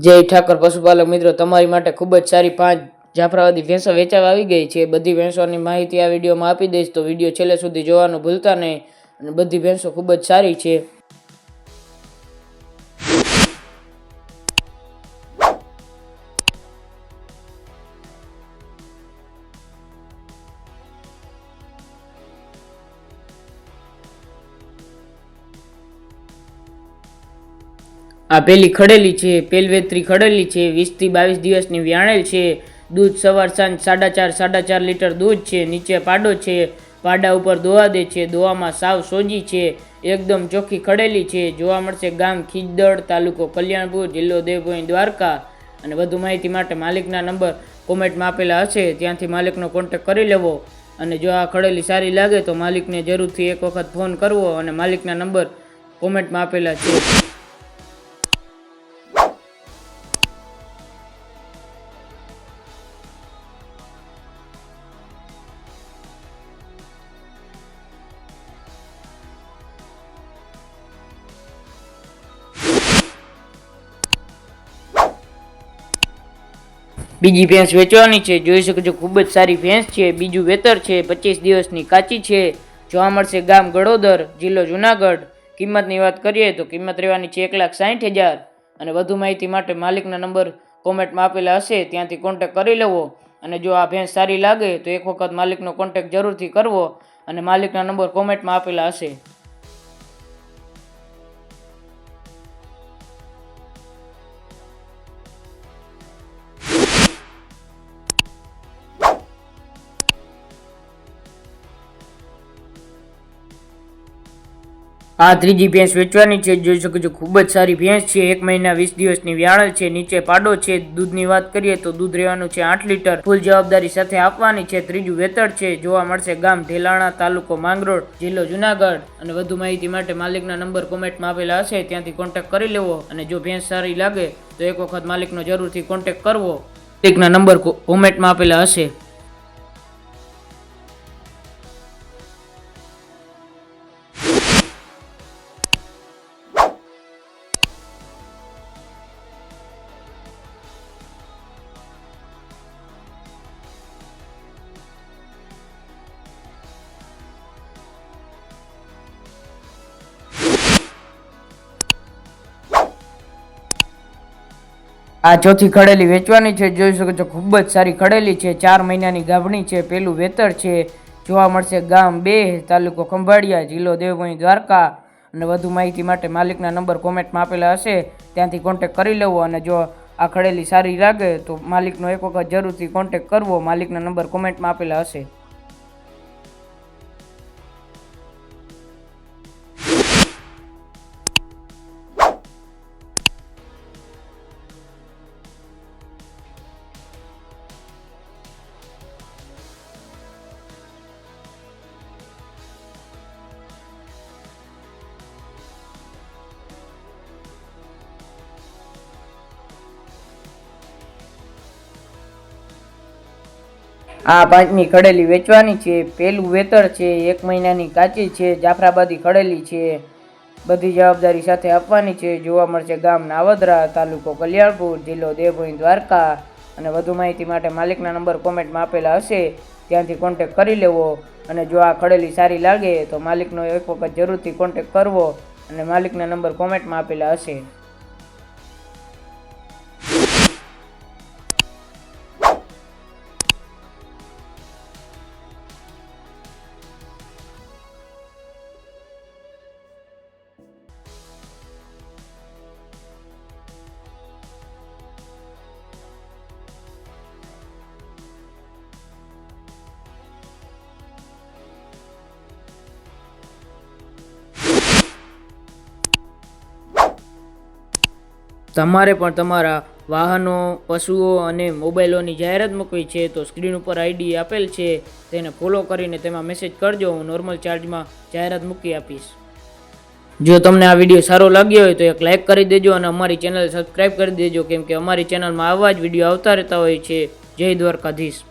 જય ઠાકર પશુપાલક મિત્રો, તમારી માટે ખૂબ જ સારી 5 જાફરાબાદી ભેંસો વેચાવા આવી ગઈ છે। બધી ભેંસોની માહિતી આ વિડીયોમાં આપી દઈશ, તો વિડીયો છેલ્લે સુધી જોવાનું ભૂલતા નહીં। અને બધી ભેંસો ખૂબ જ સારી છે। આ પેલી ખડેલી છે, પેલવેત્રી ખડેલી છે, 20 થી 22 દિવસની વ્યાણેલ છે। દૂધ સવાર સાંજ 4.5 લીટર દૂધ છે। નીચે પાડો છે, પાડા ઉપર દોવા દે છે। દોવામાં સાવ સોજી છે, એકદમ ચોખ્ખી ખડેલી છે। જોવા મળશે ગામ ખીજદડ, તાલુકો કલ્યાણપુર, જિલ્લો દેવભૂમિ દ્વારકા। અને વધુ માહિતી માટે માલિકના નંબર કોમેન્ટમાં આપેલા હશે, ત્યાંથી માલિકનો કોન્ટેક કરી લેવો। અને જો આ ખડેલી સારી લાગે તો માલિકને જરૂરથી એક વખત ફોન કરવો, અને માલિકના નંબર કોમેન્ટમાં આપેલા છે। બીજી ભેંસ વેચવાની છે, જોઈ શકો છો ખૂબ જ સારી ભેંસ છે। બીજું વેતર છે, 25 દિવસની કાચી છે। જોવા મળશે ગામ ગળોદર, જિલ્લો જુનાગઢ। કિંમતની વાત કરીએ તો કિંમત રહેવાની છે 1,60,000। અને વધુ માહિતી માટે માલિકના નંબર કોમેન્ટમાં આપેલા હશે, ત્યાંથી કોન્ટેક કરી લેવો। અને જો આ ભેંસ સારી લાગે તો એક વખત માલિકનો કોન્ટેક જરૂરથી કરવો, અને માલિકના નંબર કોમેન્ટમાં આપેલા હશે। આ ત્રીજી ભેંસ વેચવાની છે, જોઈ શકો છો ખૂબ જ સારી ભેંસ છે। 1 મહિના 20 દિવસની વ્યાણેલ છે, નીચે પાડો છે। દૂધની વાત કરીએ તો દૂધ રહેવાનું છે 8 લીટર, ફૂલ જવાબદારી સાથે આપવાની છે। ત્રીજું વેતર છે, જોવા મળશે ગામ ઢેલાણા, તાલુકો માંગરોળ, જિલ્લો જુનાગઢ। અને વધુ માહિતી માટે માલિકના નંબર કોમેન્ટમાં આપેલા હશે, ત્યાંથી કોન્ટેક કરી લેવો। અને જો ભેંસ સારી લાગે તો એક વખત માલિકનો જરૂરથી કોન્ટેક કરવો, માલિકના નંબર કોમેન્ટમાં આપેલા હશે। આ ચોથી ખડેલી વેચવાની છે, જોઈ શકો છો ખૂબ જ સારી ખડેલી છે। 4 મહિનાની ગાભણી છે, પેલું વેતર છે। જોવા મળશે ગામ બેહ, તાલુકો ખંભાળિયા, જિલ્લો દેવભૂમિ દ્વારકા। અને વધુ માહિતી માટે માલિકના નંબર કોમેન્ટમાં આપેલા હશે, ત્યાંથી કોન્ટેક કરી લેવો। અને જો આ ખડેલી સારી લાગે તો માલિકનો એક વખત જરૂરથી કોન્ટેક કરવો, માલિકના નંબર કોમેન્ટમાં આપેલા હશે। આ પાંચમી ખડેલી વેચવાની છે, પેલું વેતર છે, 1 મહિનાની કાચી છે, જાફરાબાદી ખડેલી છે, બધી જવાબદારી સાથે આપવાની છે। જોવા મળશે ગામ નાવદરા, તાલુકો કલ્યાણપુર, જિલ્લો દેવભૂમિ દ્વારકા। અને વધુ માહિતી માટે માલિકના નંબર કોમેન્ટમાં આપેલા હશે, ત્યાંથી કોન્ટેક કરી લેવો। અને જો આ ખડેલી સારી લાગે તો માલિકનો એક વખત જરૂરથી કોન્ટેક કરવો, અને માલિકના નંબર કોમેન્ટમાં આપેલા હશે। તમારે પણ તમારા વાહનો, પશુઓ અને મોબાઈલોની જાહેરાત મૂકવી છે તો સ્ક્રીન ઉપર આઈડી આપેલ છે, તેને ફોલો કરીને તેમાં મેસેજ કરજો। હું નોર્મલ ચાર્જમાં જાહેરાત મૂકી આપીશ। જો તમને આ વિડીયો સારો લાગ્યો હોય તો એક લાઇક કરી દેજો, અને અમારી ચેનલ સબસ્ક્રાઈબ કરી દેજો, કેમ કે અમારી ચેનલમાં આવા જ વિડીયો આવતા રહેતા હોય છે। જય દ્વારકાધીશ।